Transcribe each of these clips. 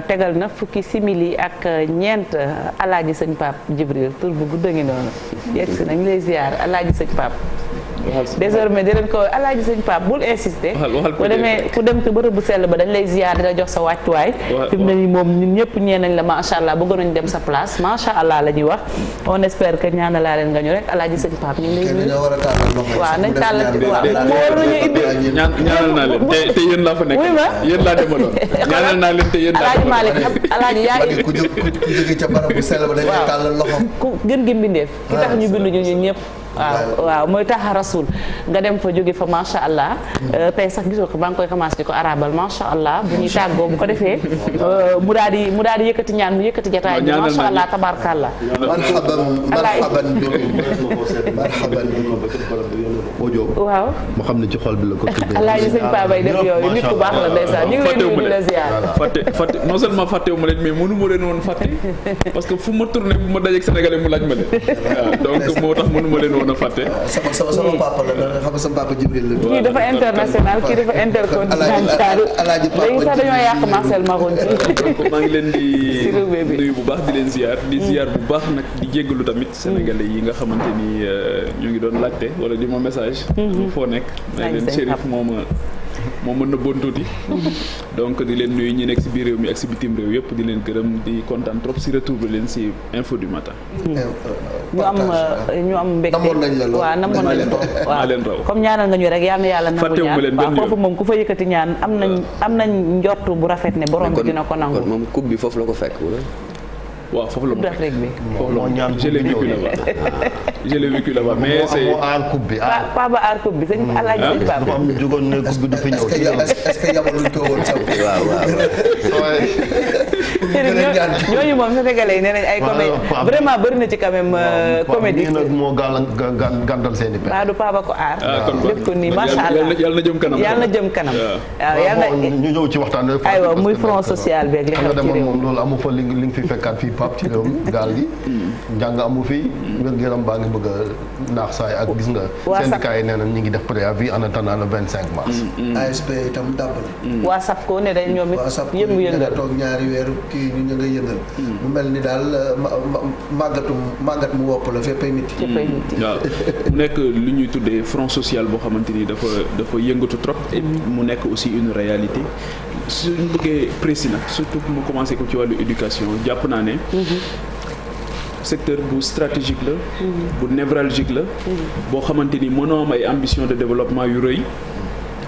tegal na fukki simili ak ñeent alaaji sëñ Pape Djibril tur bu gudd a ngi noonu yegg si nañ lay ziar alaaji sëñ Pape désormais di leen ko alaaji sëñ Pape bul insister ku demee ku dem ci bërëb bu sell ba dañ lay ziar di la jox sa wàccuwaay fi mu ne nii moom ñun ñëpp ñee nañ la macha allah bëggoon nañ dem sa place macha allah la ñuy wax on espère que ñaanalaa leen nga ñu rek alaaji sëñ Pape ñu ngi lay nuyu waaw nañ tàllal waaw mu war nañu ibbi ñaanal naa leen te yéen laa fa nekk yéen laa demaloon ñaanal naa leen te yéen laa alaaji Malick alaaji yaa ngi ku jóge ca barab bu sell ba dañ lay tàllal loxo ku gën gi mbindeef ki tax ñu bindu ñun ñëpp waaw mooy tax rasul nga dem fa jóge fa macha allah tey sax gisoo ko maa ngi koy commencé di ko arabal macha allah bu ñuy tàggoo bu ko defee mu daal di yëkkati ñaan mu yëkkati jataay bi macha allah tabarkalla marhaban waaw moo xam ne ci xol bi la ko tuddee alaaji sëñ Paa bay def yooyu nit ku baax la ndeysaan ñu ngi lay nuyu di la ziar fàtte non seulement fàttewu ma leen mais mënu ma leen woon fàtte parce que fu ma tourné bu ma dajeeg sénégalais mu laaj ma leen waaw donc moo tax mënu ma leen woon a fàtte sama papa la da xam sama papa Jibril la kii dafa international kii dafa intercontinental léegi sax dañoo yàq Marcel Maroon donc maa ngi leen di nuyu bu baax di leen ziar bu baax nag di jéggalu tamit sénégalais yi nga xamante ni ñu ngi doon laajte wala di ma message foo nekk may leen Chérif moo mën na bon tuuti donc di leen nuyu ñi nekk si biir réew mi ak si bitim réew yëpp di leen gërëm di kontaan trop si retour bi leen si info du matin ñu am mbégte waaw namoon nañ ko maa leen raw comme ñaanal nga ñu rek yal na yàlla nangu ñaan waaw foofu moom ku fa yëkkati ñaan am nañ njort bu rafet ne borom bi dina ko nangu kon moom coupe bi foofu la ko fekk waaw foofu la moo ñaan je l'ai vécu là-bas je l'ai vécu là-bas mais c'est moo aar coupe bi pas ba aar coupe bi sëñ Alaaji sëñ Pape dafa am ñu jógoon ne coupe bi du fi ñëw est-ce que yamaluñ ko woon sax ñooñu moom sénégalais yi nee nañ ay comédie vraiment bëri na ci quand même comédie nag moo gàndal seen i pexe waaw du Pape ko aar def ko nii macha allah yàlla na jëm kanam waaw yàlla ñu ñëw ci waxtaan aywa muy front social beeg li xew ci réew moom loolu amu fa li nga fi fekkaat fii Pape ci réew mi gaal gi njàng amu fi wér-gu-yaram baa ngi bëgg a naax saay ak gis nga syndicat yi nee na ñu ngi def préavis en attendant le 25 mars ASP itam dàbbal waa SAPCO ne day ñoom it yëngu-yëngal toog ñaari weeru kii ñu nga yëngal mu mel ni daal màggat mu wopp la féppay miti waaw mu nekk lu ñuy tuddee front social boo xamante ni dafa yëngatu trop et mu nekk aussi une réalité suñu bëggee précis nag surtout mu commencé ko ci wàllu éducation jàpp naa ne secteur bu stratégique la bu névralgique la boo xamante ni mënoo am ay ambition de développement yu rëy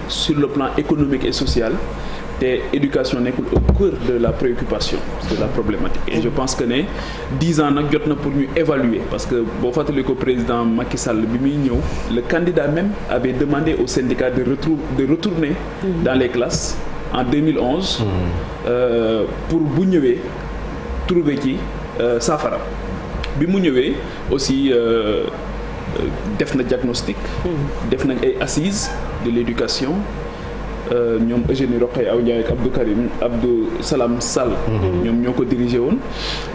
sur le plan économique et social te éducation nekkul au cœur de la préoccupation de la problématique et je pense que ne 10 ans nag jot na pour ñu évaluer parce que boo fàttali ko président Macky Sall bi muy ñëw le candidat même avait demandé aux syndicats de retourner dans les classes en 2011 pour bu ñëwee trouver ci saafara bi mu ñëwee aussi def na diagnostic def nañ ay assises de l'éducation ñoom Eugénie Rokhaya Aw Ndiaye ak Abdou Salam Sall ñoom ñoo ko dirigé woon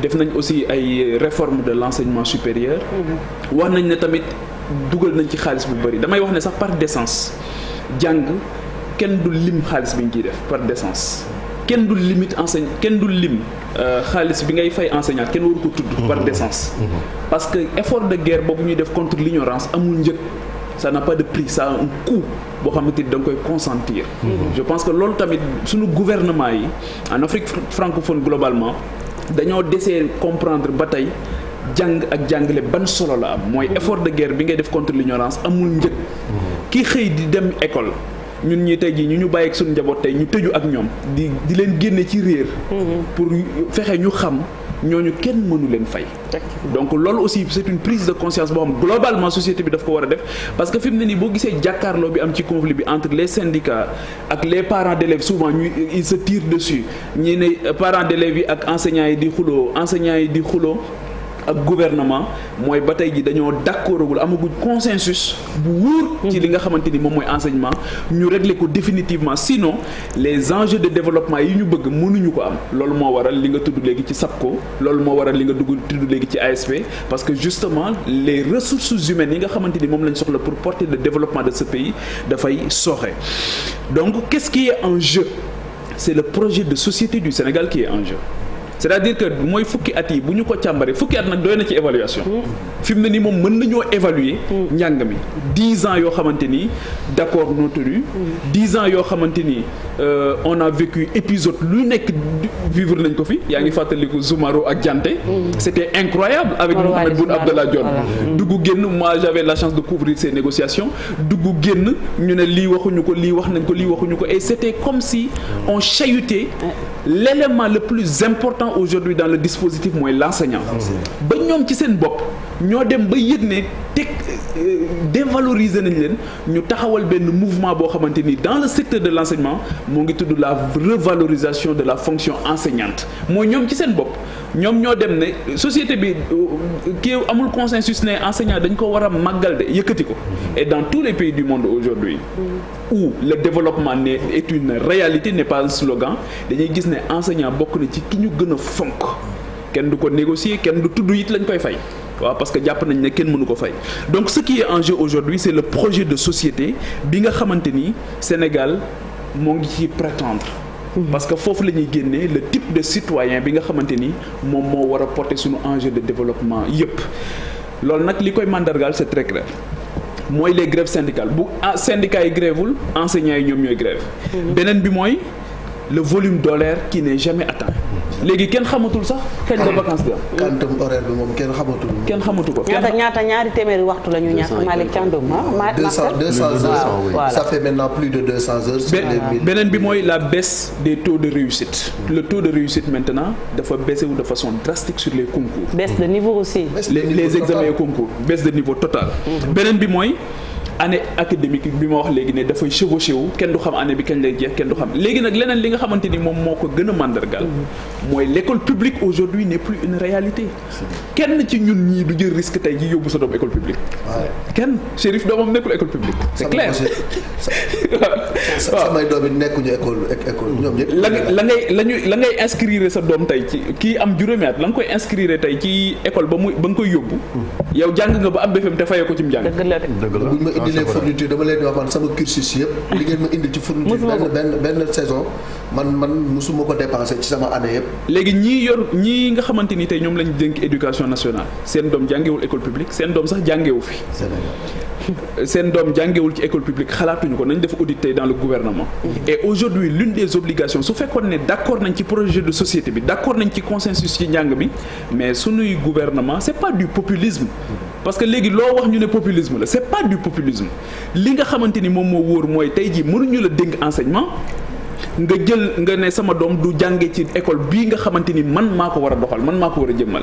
def nañ aussi ay réformes de l'enseignement supérieur wax nañ ne tamit dugal nañ ci xaalis bu bari damay wax ne sax par décence jàng kenn du lim xaalis bi ñu ciy def par décence kenn du lim xaalis bi ngay fay enseignant kenn waru ko tudd par décence parce que effort de guerre boobu ñuy def contre l'ignorance amul njëg ça n'a pas de prix, ça a un coût boo xamante ni da nga koy consentir. Je pense que loolu tamit suñu gouvernement yi en Afrique francophone globalement dañoo desee comprendre ba tey jàng ak jàngale ban solo la am mooy effort de guerre bi ngay def contre l'ignorance amul njëg. ki xëy di dem école ñun ñi tey jii ñu bàyyi ak suñu njaboot tey ñu tëju ak ñoom di leen génne ci réer. pour fexe ñu xam. ñooñu kenn mënu leen fay. Donc loolu aussi c'est une prise de conscience boo xam globalement société bi daf ko war a def parce que fi mu ne nii boo gisee jàkkaarloo bi am ci conflit bi entre les syndicats ak les parents d'élèves souvent ils se tirent dessus ñi ne parents d'élèves yi ak enseignants yi di xuloo ak gouvernement mooy ba tey ji dañoo d'accordagul amaguñ consensus bu wóor ci li nga xamante ni moom mooy enseignement ñu régler ko définitivement sinon les enjeux de développement yi ñu bëgg mënuñu ko am loolu moo waral li nga tudd léegi ci SAPCO loolu moo waral li nga tudd léegi ci ASP parce que justement les ressources humaines yi nga xamante ni moom lañ soxla pour porter le développement de ce pays dafay sooxe donc qu'est-ce qui est en jeu c'est le projet de société du Sénégal qui est en jeu. C'est-à-dire que mooy fukki at yi bu ñu ko càmbaree fukki at nag doy na ci évaluation fi mu ne nii moom mën nañoo évaluer njàng mi 10 ans yoo xamante ni d'accord non tenu 10 ans yoo xamante ni on a vécu épisode lu nekk vivre nañ ko fi yaa ngi fàttaliku Zoumaro ak Dianté c'était incroyable avec Mohamed Boun Abdallah Dionne dugg génn moi j'avais la chance de couvrir ces négociations dugg génn ñu ne lii waxuñu ko lii wax nañ ko lii waxuñu ko et c'était comme si on chahutait l'élément le plus important aujourd'hui dans le dispositif mooy l'enseignant ba ñoom ci seen bopp ñoo dem ba yëg ne teg dévaloriser nañ leen ñu taxawal benn mouvement boo xamante ni dans le secteur de l'enseignement moo ngi tudd la revalorisation de la fonction enseignante mooy ñoom ci seen bopp ñoom ñoo dem ne société bi kii amul consensus ne enseignant dañ ko war a màggal de yëkkati ko et dans tous les pays du monde aujourd'hui où le développement est une réalité n'est pas un slogan dañuy gis ne enseignant bokk na ci ki ñu gën a fonk kenn du ko négocier kenn du tudd it lañ koy fay waaw parce que jàpp nañ ne kenn mënu ko fay donc ce qui est en jeu aujourd'hui c'est le projet de société bi nga xamante ni Sénégal moo ngi ci prétendre parce que foofu la ñuy génnee le type de citoyen bi nga xamante ni moom moo war a porter suñu enjeu de développement yépp loolu nag li koy mandargaal c'est très clair mooy les grèves syndicales bu syndicats yi grèvewul enseignants yi ñoom ñooy grève beneen bi mooy le volume d'horaire qui n'est jamais atteint léegi kenn xamatul sax kañ la vacances di am. quantum horaire bi moom kenn xamatul. kenn xamatu ko. ñaata ñaari téeméeri waxtu la ñu ñàkk Malick Thiandoum 200 heures. Ça fait maintenant plus de 200 heures. beneen bi mooy la baisse des taux de réussite. Le taux de réussite maintenant dafa baisser de façon drastique sur les concours. Baisse de niveau aussi. Les examens et concours baisse de niveau total. beneen bi mooy. année académique bi ma wax léegi ne dafay chevauché wu kenn du xam année bi kañ lay jeex kenn du xam léegi nag leneen li nga xamante ni moom moo ko gën a màndargal mooy l'école publique aujourd'hui n'est plus une réalité kenn ci ñun ñii du jël risque tey ji yóbbu sa doom école publique kenn Chérif doomam nekkul école publique c'est clair samay doom yi nekkuñu école ñoom ñëpp la ngay inscrire sa doom tey ci kii am juróomi at la nga koy inscrire tey ci école ba nga koy yóbbu yow jàng nga ba am BFEM te fayee ko ci mu jàng les fournitures dama leen di wax man sama cursus yëpp li ngeen ma indi ci fourniture benn saison man musuma ko dépenser ci sama année yëpp. léegi ñii nga xamante ni tey ñoom lañ dénk éducation nationale seen doom jàngewul école publique seen doom sax jàngewu fi. seen doom jàngewul ci école publique xalaatuñu ko nañ def audit tey dans le gouvernement. Et aujourd'hui l'une des obligations su fekkoon ne d'accord nañ ci projet de société bi d'accord nañ ci consensus ci njàng bi mais sunuy gouvernement c'est pas du populisme. parce que léegi loo wax ñu ne populisme la c'est pas du populisme li nga xamante ni moom moo wóor mooy tey jii mënuñu la dénk enseignement nga jël nga ne sama doom du jànge ci école bii nga xamante ni man maa ko war a doxal man maa ko war a jëmmal.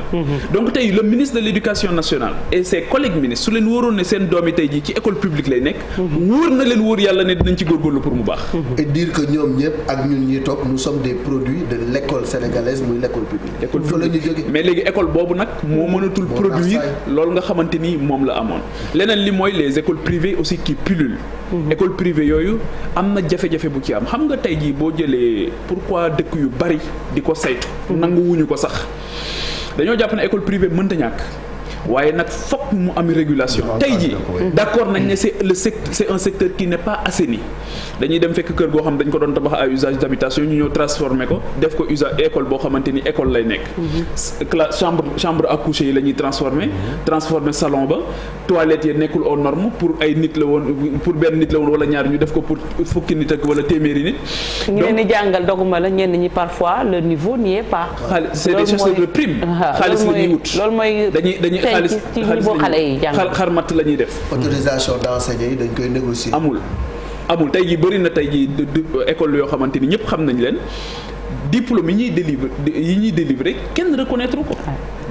donc tey le ministre de l'éducation nationale et ses collègues ministres su leen wóoroon ne seen doom yi tey jii ci école publique lay nekk. wóor na leen wóor yàlla ne dinañ ci góorgóorlu pour mu baax. et dire que ñoom ñëpp ak ñun ñi toog nous sommes des produits de l'école sénégalaise muy l'école publique. école publique mais léegi école boobu nag moo mënatul produire loolu nga xamante ni moom la amoon leneen li mooy les écoles privées aussi qui pullulent. école privée yooyu am na jafe-jafe bu ci am xam nga tey jii boo jëlee pourquoi dëkk yu bari di ko saytu. nanguwuñu ko sax dañoo jàpp ne école privée mënta ñàkk waaye nag fokk mu am régulation tey jii d'accord nañ ne c'est un secteur qui n'est pas assaini dañuy dem fekk kër goo xam dañ ko doon tabax à usage d'habitation ñu ñëw transformer ko def ko usage école boo xamante ni école lay nekk chambre à coucher yi la ñuy transformer salon ba toilette yi nekkul aux normes pour ay nit la woon pour benn nit la woon wala ñaar ñu def ko pour fukki nit ak wala téeméeri nit ñu leen di jàngal doguma la ñenn ñi parfois le niveau n'y est pas c'est des chercheurs de prime xaalis la ñuy wut loolu mooy dañuy xaalis xarmat la ñuy def. autorisation d'enseigner yi dañ koy négocier. amul tey jii bëri na tey jii école yoo xamante ni ñëpp xam nañ leen diplôme yi ñuy délivrer kenn reconnaître ko.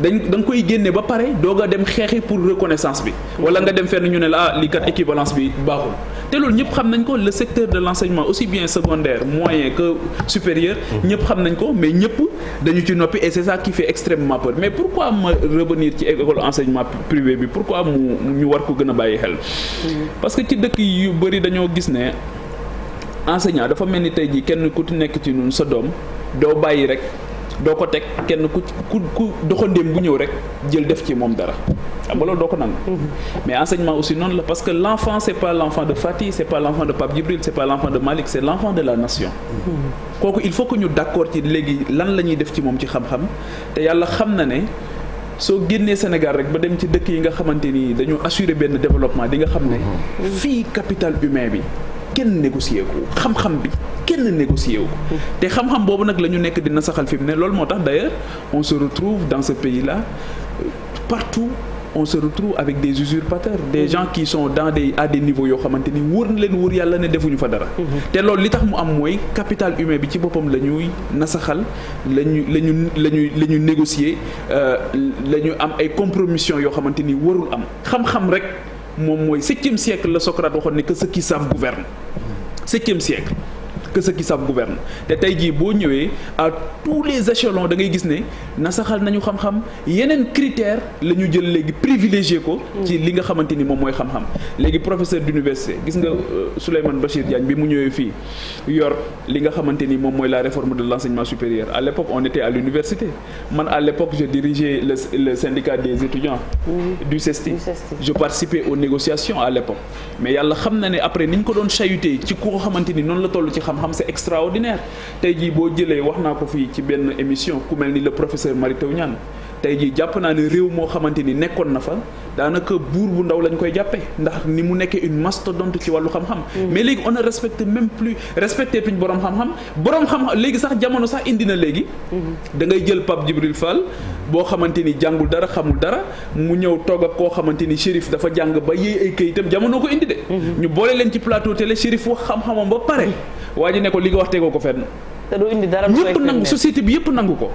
da nga koy génne ba pare doog a dem xeexi pour reconnaissance bi. wala nga dem fenn ñu ne la lii kat équivalence bi baaxul. te loolu ñëpp xam nañ ko le secteur de l'enseignement aussi bien secondaire moyen que supérieur. ñëpp xam nañ ko mais ñëpp dañu ci noppi et c'est ça qui fait extrêmement peur mais pourquoi ma revenir ci école enseignement privé bi pourquoi ñu war ko gën a bàyyi xel. parce que ci dëkk yu bari dañoo gis ne enseignant dafa mel ni tey jii kenn ku ci nekk ci ñun sa doom doo bàyyi rek doo ko teg kenn ku doxandéem bu ñëw rek jël def ci moom dara xam nga loolu doo ko nangu. mais enseignement aussi noonu la parce que l'enfant c'est pas l'enfant de Fati c'est pas l'enfant de Pape Djibril c'est pas l'enfant de Malick c'est l'enfant de la nation. kooku il faut que ñu d'accord ci léegi lan la ñuy def ci moom ci xam-xam te yàlla xam na ne soo génnee Sénégal rek ba dem ci dëkk yi nga xamante ni dañoo assurer benn développement di nga xam ne fii capital humain bi kenn négocier ko xam-xam bi kenn négocier wu ko te xam-xam boobu nag la ñu nekk dina saxal fi mu ne loolu moo tax d'ailleurs on se retrouve dans ce pays-là partout on se retrouve avec des usurpateurs des gens qui sont à des niveaux yoo xamante ni wóor na leen wóor yàlla ne defuñu fa dara te loolu li tax mu am mooy capital humain bi ci boppam la ñuy nasaxal la ñu négocier la ñu am ay compromissions yoo xamante ni warul am xam-xam rek moom mooy 7e siècle la Socrate waxoon ne que ceux qui savent gouvernent 7e siècle que ceux qui savent gouvernent te tey jii boo ñëwee à tous les échelons da ngay gis ne nasaxal nañu xam-xam yeneen critères la ñu jël léegi privilégié ko ci li nga xamante ni moom mooy xam-xam léegi professeur d'université gis nga Souleymane Bachir Diagne bi mu ñëwee fii yor li nga xamante ni moom mooy la réforme de l'enseignement supérieur à l'époque on était à l'université man à l'époque je dirigeais le syndicat des étudiants du CESTI je participais aux négociations à l'époque mais yàlla xam na ne après ni ñu ko doon chahuté ci ku ko xamante ni noonu la toll ci xam-xam c'est extraordinaire tey jii boo jëlee wax naa ko fii ci benn émission ku mel ni le professeur Mary Teuw Niane tey jii jàpp naa ne réew moo xamante ni nekkoon na fa daanaka buur bu ndaw lañ koy jàppee ndax ni mu nekkee une mastodonte ci wàllu xam-xam mais léegi on ne respecte même plus respecté tuñ boroom xam-xam léegi sax jamono sax indi na léegi da ngay jël Pape Djibril Fall boo xamante ni jàngul dara xamul dara mu ñëw toog ak koo xamante ni shérif dafa jàng ba yéey ay këyitam jamono ko indi de ñu boole leen ci plateau télé shérif wax xam-xamam ba pare waa ji ne ko li nga wax tegoo ko fenn te du indi dara ñëpp nangu société bi yëpp nangu ko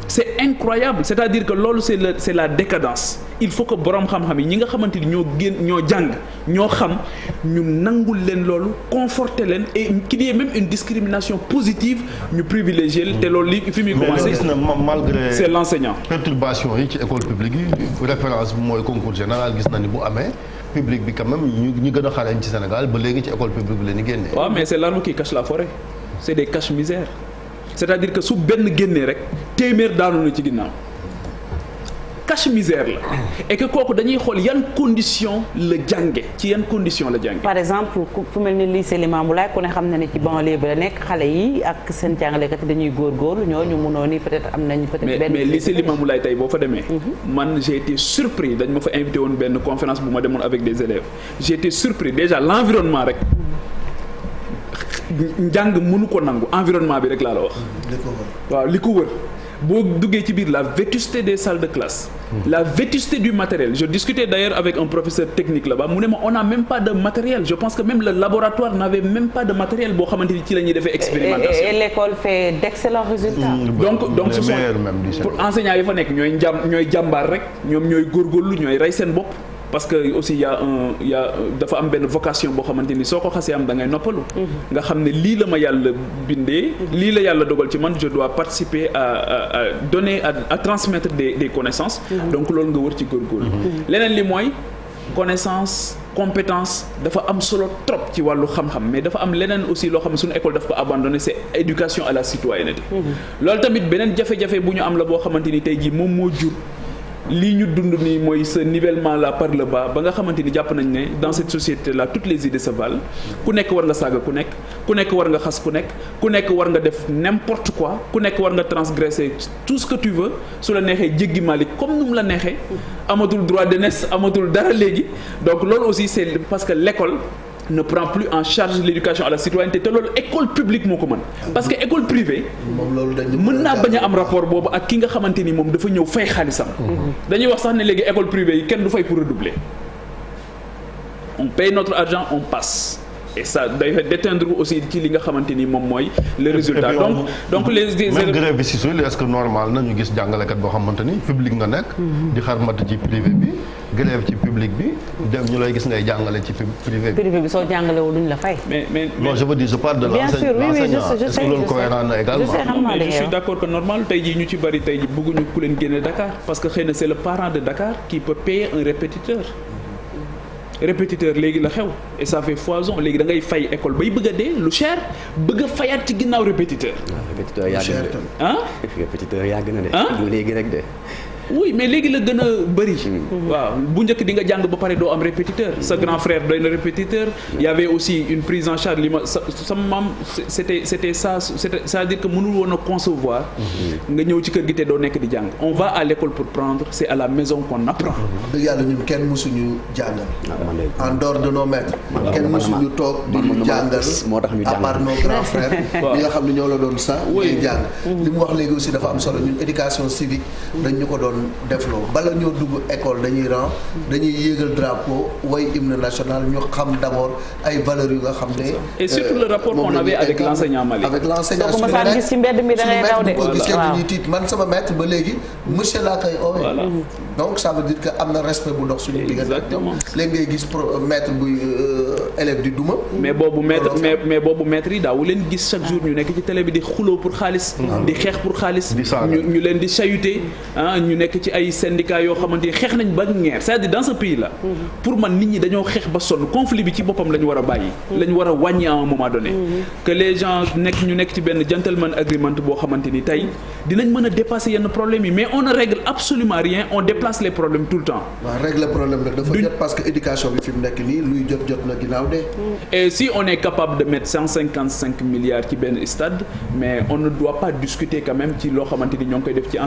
c'est incroyable c'est-à-dire que loolu c'est la décadence il faut que borom xam-xam yi ñi nga xamante ni ñoo jàng ñoo xam ñu nangul leen loolu conforter leen et qu'il y ait même une discrimination positive ñu privilégier te loolu li fi muy commencer malgré c'est l'enseignant perturbation yi ci école publique yi référence bi mooy concours général gis na ni bu amee public bi quand même ñu gën a xarañ ci Sénégal ba léegi ci école publique bi la ñu génnee. waaw mais c'est l'arbre qui cache la forêt c'est des cache-misères c'est-à-dire que su benn génnee rek téeméer daanu na ci ginnaaw cache-misère la et que kooku dañuy xool yan condition la jànge ci yan condition la jànge par exemple fu mel ni lycée Limamoulaye ku ne xam na ne ci banlieue bi la nekk xale yi ak seen jàngalekat yi dañuy góorgóorlu ñooñu mënoo ni peut-être am nañu peut-être benn mais lycée Limamoulaye tey boo fa demee man j'ai été surpris dañ ma fa invité woon benn conférence bu ma demoon avec des élèves j'ai été surpris déjà l'environnement rek njàng mënu ko nangu environnement bi rek laa la wax waaw li ko wër boo duggee ci biir la vétusté des salles de classe la vétusté du matériel je discutais d'ailleurs avec un professeur technique là-bas mu ne ma on n'a même pas de matériel je pense que même le laboratoire n'avait même pas de matériel boo xamante ni ci la ñuy defee expérimentation et l'école fait d'excellents résultats donc ce sont pour enseignants yi fa nekk ñooy jàmbaar rek ñoom ñooy góorgóorlu ñooy rey seen bopp parce que aussi y a dafa am benn vocation boo xamante ni soo ko xasee am da ngay noppalu nga xam ne lii la ma yàlla bindee lii la yàlla dogal ci man je dois participer à donner à transmettre des connaissances donc loolu nga wër ci góorgóorlu leneen li mooy connaissance compétence dafa am solo trop ci wàllu xam-xam mais dafa am leneen aussi loo xam ne suñu école daf ko abandonné c'est éducation à la citoyenneté loolu tamit beneen jafe-jafe bu ñu am la boo xamante ni tey jii moom moo jur lii ñu dund nii mooy ce nivellement là par le bas ba nga xamante ni jàpp nañ ne dans cette société là toutes les idées se valent ku nekk war nga saaga ku nekk war nga xas ku nekk war nga def n'importe quoi ku nekk war nga transgresser tout ce que tu veux su la neexee jéggi Malick comme nu mu la neexee amatul droit d'aînesse amatul dara léegi donc loolu aussi c'est parce que l'école ne prend plus en charge l'éducation à la citoyenneté te loolu école publique moo ko mën parce que école privée mën naa bañ a am rapport boobu ak ki nga xamante ni moom dafa ñëw fay xaalisam dañuy wax sax ne léegi école privée yi kenn du fay pour redoubler on paye notre argent on passe et ça day déteindre aussi ci li nga xamante ni moom mooy le résultat donc les même grève bi si suy est-ce que normal na ñu gis jàngalekat boo xamante ni public nga nekk di xarmat ci privé bi grève ci public bi dem ñu lay gis ngay jàngale ci privé bi soo jàngalewul duñ la fay mais non je veux dire je parle de l'enseignant est-ce que loolu cohérent na également mais je suis d'accord que normal tey jii ñu ci bari tey jii bëgguñu ku leen génne Dakar parce que xëy na c'est le parent de Dakar qui peut payer un répétiteur répétiteur léegi la xew et ça fait foison léegi da ngay fay école bay bëgg a dee lu cher bëgg a fayaat ci ginnaaw répétiteur. répétiteur yàgg na de. ah répétiteur yàgg na de. du léegi rek de. oui mais léegi la gën a bëri. waaw bu njëkk di nga jàng ba pare doo am répétiteur. sa grand frère doy na répétiteur. y avait aussi une prise en charge li ma sama maam c'était ça c'est-à-dire que mënul woon a concevoir. nga ñëw ci kër gi te doo nekk di jàng. on va à l'école pour prendre c'est à la maison qu'on apprend. dëgg yàlla ñun kenn mësuñu jàngal. en dehors de nos maîtres. kenn mësuñu toog di ñu jàngal. moo tax ñu à part nos grands frères. ñi nga xam ne ñoo la doon sax. ñuy jàng li mu wax léegi aussi dafa am solo ñun éducation civique dañ ñu ko doon defloo bala ñoo dugg école dañuy yéegal drapeau way hymne national ñu xam d'abord ay valeurs yu nga xam ne. et surtout le rapport qu'on avait avec l'enseignant Malick. avec l'enseignant soo ko mësaan gis ci mbedd mi da ngay daw de. ko gisee dañuy tiit man sama maître ba léegi monsieur laa koy oowee. donc ça veut dire que am na respect bu dox suñu diggante. exactement léegi ngay gis maître buy élève di duma. mais boobu maître yi daawu leen gis chaque jour ñu nekk ci télé bi di xuloo pour xaalis. di xeex pour xaalis. ñu leen di chahuter ñu nekk ci ay syndicats yoo xamante ni xeex nañ ba ngeer c'est-à-dire dans ce pays là. pour man nit ñi dañoo xeex ba sonn conflit bi ci boppam la ñu war a bàyyi. la ñu war a wàññi à un moment donné. que les gens ñu nekk ci benn gentleman agreement boo xamante ni tey dinañ mën a dépasser yenn problèmes yi mais on ne règle absolument rien on déplace les problèmes tout le temps. waaw règle problème rek dafa jot parce que éducation bi fi mu nekk nii luy jot na ginnaaw de. et si on est capable de mettre 155 milliards ci benn stade mais on ne doit pas discuter quand même ci loo xamante ni ñoo ngi koy def ci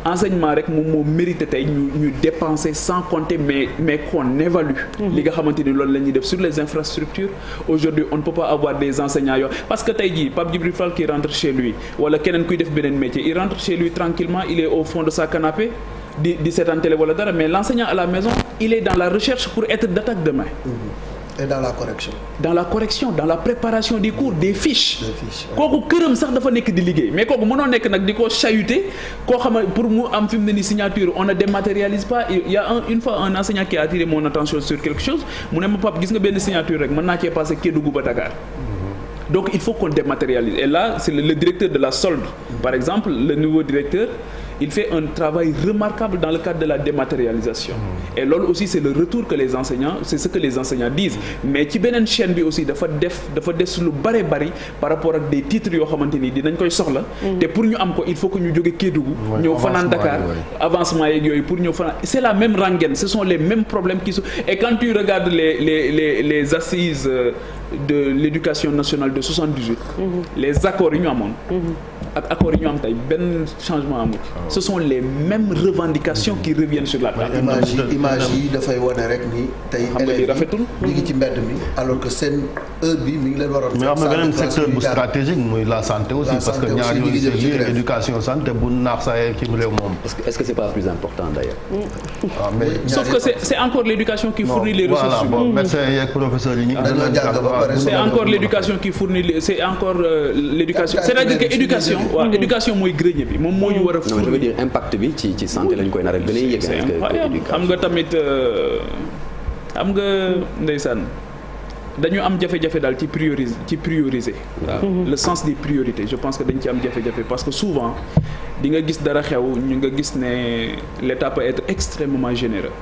enseignement rek moom moo mérité tey ñu dépenser sans compter mais qu'on évalue. li nga xamante ni loolu la ñuy def sur les infrastructures aujourd'hui on ne peut pas avoir des enseignants yoo parce que tey jii Pape Djibril Fall qui rentre chez lui wala keneen kuy def beneen métier il rentre chez lui tranquillement il est au fond de sa canapé di seetaan télé wala dara mais l'enseignant à la maison il est dans la recherche pour être d'attaque demain. et dans la correction. dans la préparation des cours des fiches. kooku këram sax dafa nekk di liggéey mais kooku mënoo nekk nag di ko chahuter koo xam ne pour mu am fi mu ne ni signature on ne dématérialise pas il y a une fois un enseignant qui a attiré mon attention sur quelque chose mu ne ma Pape gis nga benn signature rek mën naa cee passer Kédougou ba Dakar. donc il faut qu'on dématérialise et là c'est le directeur de la solde par exemple le nouveau directeur il fait un travail remarquable dans le cadre de la dématérialisation et loolu aussi c'est le retour que les enseignants c'est ce que les enseignants disent mais ci beneen chaîne bi aussi dafa des lu bari par rapport ak des titres yoo xamante ni dinañ koy soxla te pour ñu am ko il faut que ñu jóge Kédougou ñëw fanaan Dakar avancement yeeg yooyu pour ñëw fanaan c'est la même rengaine ce sont les mêmes problèmes qui sont et quand tu regardes les assises de l'éducation nationale de 78 les accords yi ñu amoon ak accords yi ñu am tey benn changement amul ce sont les mêmes revendications qui reviennent sur la table. image yi dafay wane rek ni tey élèves yi ñu ngi ci mbedd mi alors que seen heure bi mi ngi leen waroon. mais am na beneen secteur bu stratégique muy la santé aussi parce que ñaar yooyu c'est lié éducation santé bu naax saa ci réew moom. est-ce que c'est pas plus important d'ailleurs. sauf que c'est encore l'éducation qui fournit les ressources humaines. voilà médecins yeeg professeurs yi ñu. c'est encore l'éducation qui fournit c'est encore l'éducation c'est-à-dire que éducation. waaw éducation mooy grenier bi moom moo ñu war a. non je veux dire impact bi ci santé lañ koy nar a gën a yëg. c'est incroyable xam nga tamit xam nga ndeysaan dañu am jafe-jafe daal ci prioriser. waaw le sens des priorités je pense que dañ ci am jafe-jafe parce que souvent di nga gis dara xew ñu nga gis ne l'État peut être extrêmement généreux.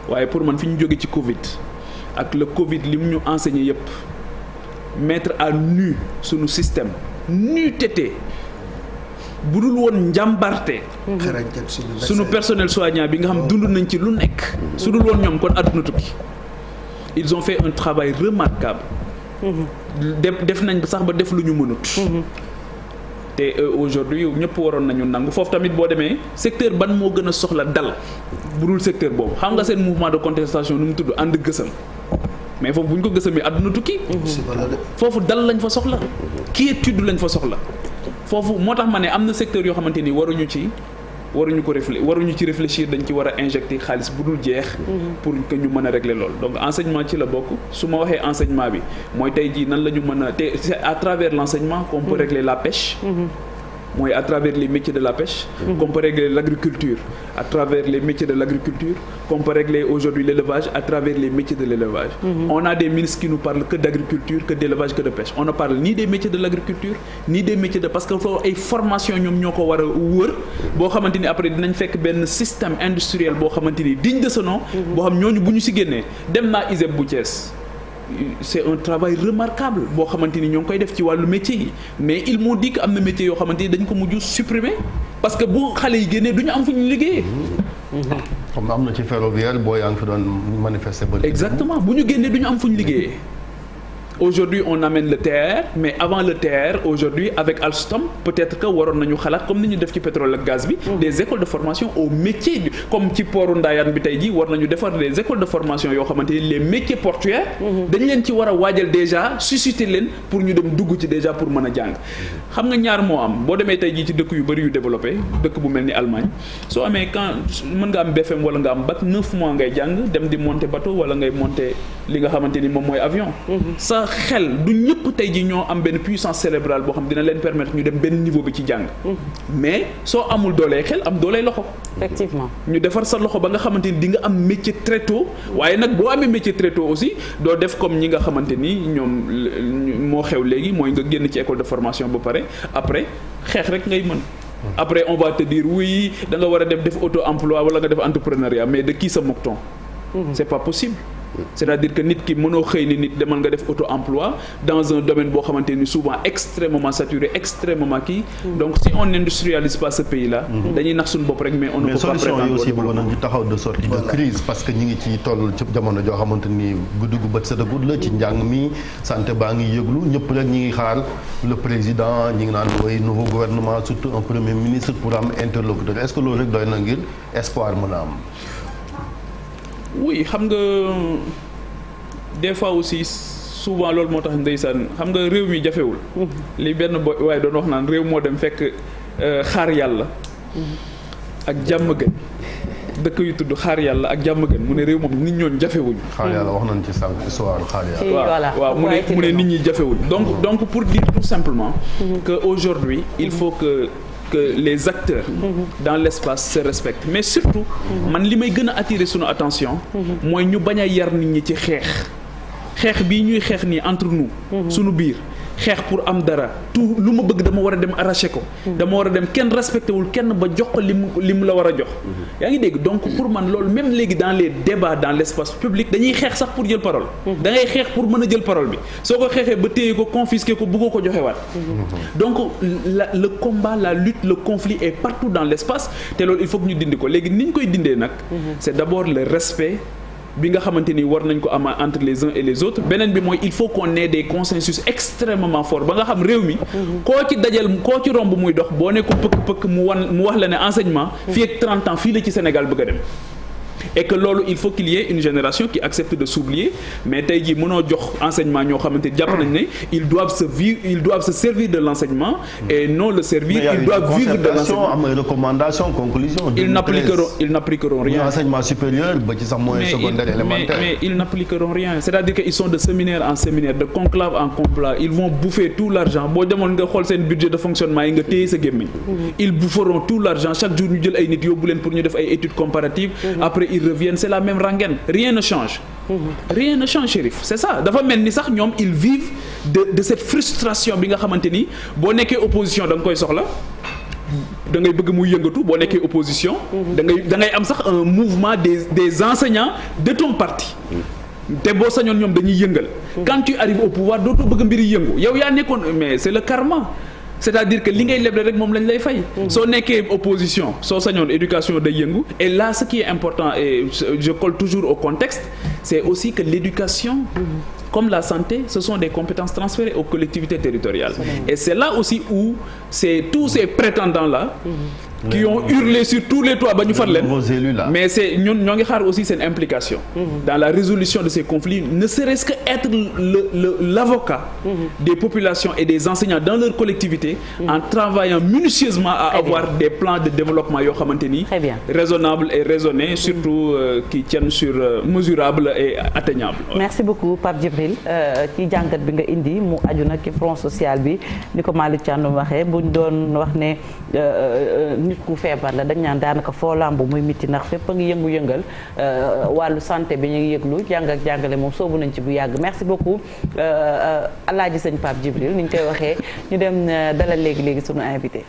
waaye pour man fi ñu jóge ci Covid ak le Covid li mu ñu enseigné yépp mettre à nu sunu système nu tété bu dul woon njàmbarte sunu personnel soignant bi nga xam dund nañ ci lu nekk su dul woon ñoom kon àdduna tukki ils ont fait un travail remarquable def nañ sax ba def lu ñu mënut te aujourd'hui ñëpp waroon nañu nangu foofu tamit boo demee secteur ban moo gën a soxla dal bu dul secteur boobu xam nga seen mouvement de contestation nu mu tudd ànd gësam mais foofu bu ñu ko gësamee àdduna tukki foofu dal lañ fa soxla quiétude lañ fa soxla foofu moo tax ma ne am na secteur yoo xamante ni waruñu ci réfléchir dañ ci war a injecter xaalis bu dul jeex pour que ñu mën a régler loolu donc enseignement ci la bokk su ma waxee enseignement bi mooy tey jii nan la ñu mën a te c'est à travers l'enseignement qu'on peut régler la pêche mooy à travers les métiers de la pêche, qu'on peut régler l'agriculture à travers les métiers de l'agriculture, qu'on peut régler aujourd'hui l'élevage à travers les métiers de l'élevage. On a des ministres qui nous parlent que d'agriculture, que d'élevage, que de pêche. On ne parle ni des métiers de l'agriculture ni des métiers de parce que foofu ay formation ñoom ñoo ko war a wër boo xamante ni après dinañ fekk benn système industriel boo xamante ni digne de ce nom. boo xam ñooñu bu ñu si génnee dem naa ISEP bu Thiès. C'est un travail remarquable boo xamante ni ñoo ngi koy def ci wàllu métier yi mais ils m'ont dit que am na métier yoo xamante ni dañ ko mujj supprimer parce que bu xale yi génnee du ñu am fu ñu liggéeyee. xam na am na ci ferroviaire boo yaa ngi fi doon manifester ba. exactement bu ñu génnee du ñu am fu ñu liggéeyee. Aujourd'hui on amène le TER mais avant le TER aujourd'hui avec Alstom peut-être que waroon nañu xalaat comme ni ñu def ci pétrole ak gaz bi des écoles de formation au métier comme ci pooru Ndayane bi tey jii war nañu defar des écoles de formation yoo xamante ni les métiers portuaires dañ leen ci war a waajal déjà susciter leen pour ñu dem dugg ci déjà pour mën a jàng xam nga ñaar moo am boo demee tey jii ci dëkk yu bëri yu développé dëkk bu mel ni Allemagne soo amee mën nga am BFM wala nga am bac 9 mois ngay jàng dem di monter bateau wala ngay monter li nga xamante ni moom mooy avion xel du ñëpp tey ji ñoo am benn puissance cérébrale boo xam dina leen permettre ñu dem benn niveau bi ci jàng mais soo amul doolee xel am doolee loxo effectivement ñu defar sa loxo ba nga xamante ni di nga am métier très tôt waaye nag boo amee métier très tôt aussi doo def comme ñi nga xamante ni ñoom moo xew léegi mooy nga génn ci école de formation ba pare après xeex rek ngay mën après on va te dire oui da nga war a def auto emploi wala nga def entrepreneuriat mais de qui se moque-t-on c'est pas possible c'est-à-dire que nit ki mënoo xëy ni nit demal nga def auto-emploi dans un domaine boo xamante ni souvent extrêmement saturé extrêmement kii donc si on n'industrialise pas ce pays-là dañuy nax suñu bopp rek mais on ne peut pas prétendre solution yi aussi bëggoon nañu taxaw de sortie de crise parce que ñi ngi ci toll ci jamono joo xamante ni guddi gu bët setagul la ci njàng mi santé baa ngi yëglu ñëpp rek ñi ngi xaar le président ñi ngi naan way nouveau gouvernement surtout un premier ministre pour am interlocuteur est-ce que loolu rek doy na ngir espoir mën a am oui xam nga des fois aussi souvent loolu moo tax ndeysaan xam nga réew mi jafewul li benn boy waaye doon wax naan réew moo dem fekk xaar yàlla ak jàmm gën dëkk yu tudd xaar yàlla ak jàmm gën mu ne réew moom nit ñoon jafewuñu xaar yàlla wax nañ ci sànq histoire xaar yàlla waaw mu ne nit ñi jafewuñu donc pour dire tout simplement que aujourd'hui il faut que les acteurs dans l'espace se respectent mais surtout man li may gën a attirer sunu attention mooy ñu bañ a yar nit ñi ci xeex bii ñuy xeex nii entre nous sunu biir xeex pour am dara tout lu ma bëgg dama war a dem arracher ko dama war a dem kenn respecté wul kenn ba jox ko li mu la war a jox yaa ngi dégg donc pour man loolu même léegi dans les débats dans l'espace public dañuy xeex sax pour jël parole da ngay xeex pour mën a jël parole bi soo ko xeexee ba téye ko confisquer ko bëggoo ko joxe waat donc le combat la lutte le conflit est partout dans l'espace te loolu il faut que ñu dindi ko léegi ni ñu koy dindee nag c'est d'abord le respect bi nga xamante ni war nañ ko am entre les uns et les autres beneen bi mooy il faut qu'on ait des consensus extrêmement forts ba nga xam réew mi koo ci dajal koo ci romb muy dox boo ne ko pëkk mu wax la ne enseignement fii ak 30 ans fii la ci Sénégal bëgg a dem et que loolu il faut qu'il y ait une génération qui accepte de s'oublier mais tey jii mënoo jox enseignement ñoo xamante ni jàpp nañ ne ils doivent se servir de l'enseignement et non le servir ils doivent vivre de l'enseignement am ay recommandations conclusions ils n'appliqueront rien enseignement supérieur ba ci sax moyen secondaire élémentaire mais ils n'appliqueront rien c'est-à-dire que ils sont de séminaire en séminaire de conclave en conclave ils vont bouffer tout l'argent boo demoon nga xool seen budget de fonctionnement yi nga téye sa gémmiñ ils boufferont tout l'argent chaque jour ñu jël ay nit yóbbu leen pour ñu def ay études comparatives après ils reviennent c'est la même rengaine rien ne change rien ne change Chérif c'est ça dafa mel ni sax ñoom ils vivent de cette frustration bi nga xamante ni boo nekkee opposition da nga koy soxla da ngay bëgg muy yëngatu boo nekkee opposition da ngay am sax un mouvement des enseignants de ton parti te boo sañoon ñoom dañuy yëngal quand tu arrives au pouvoir dootoo bëgg mbiri yëngu yow yaa nekkoon mais c'est le karma c'est-à-dire que li ngay leble rek moom lañ lay fay soo nekkee opposition soo sañoon éducation day yëngu et là ce qui est important et je colle toujours au contexte c'est aussi que l'éducation comme la santé ce sont des compétences transférées aux collectivités territoriales et c'est là aussi où tous ces prétendants là qui ont hurlé sur tous les toits ba ñu far leen mais c'est ñun ñoo ngi xaar aussi seen implication dans la résolution de ces conflits ne serait-ce que être l'avocat des populations et des enseignants dans leur collectivité en travaillant minutieusement à avoir des plans de développement yoo xamante ni raisonnables et raisonnés surtout qui tiennent sur mesurable et atteignable. Merci beaucoup Pape Djibril ci jàngat bi nga indi mu aju nag ci front social bi ni ko Malick Thiandoum waxee buñ doon wax ne nit ku feebar la dañ naan daanaka foo lamb muy miti ndax fépp a ngi yëngu-yëngal wàllu santé bi ñu ngi yëglu jàng ak jàngale moom soobu nañ ci bu yàgg merci beaucoup Alaaji Sëñ Pape Djibril ni ñu koy waxee ñu dem dalal léegi sunu invité.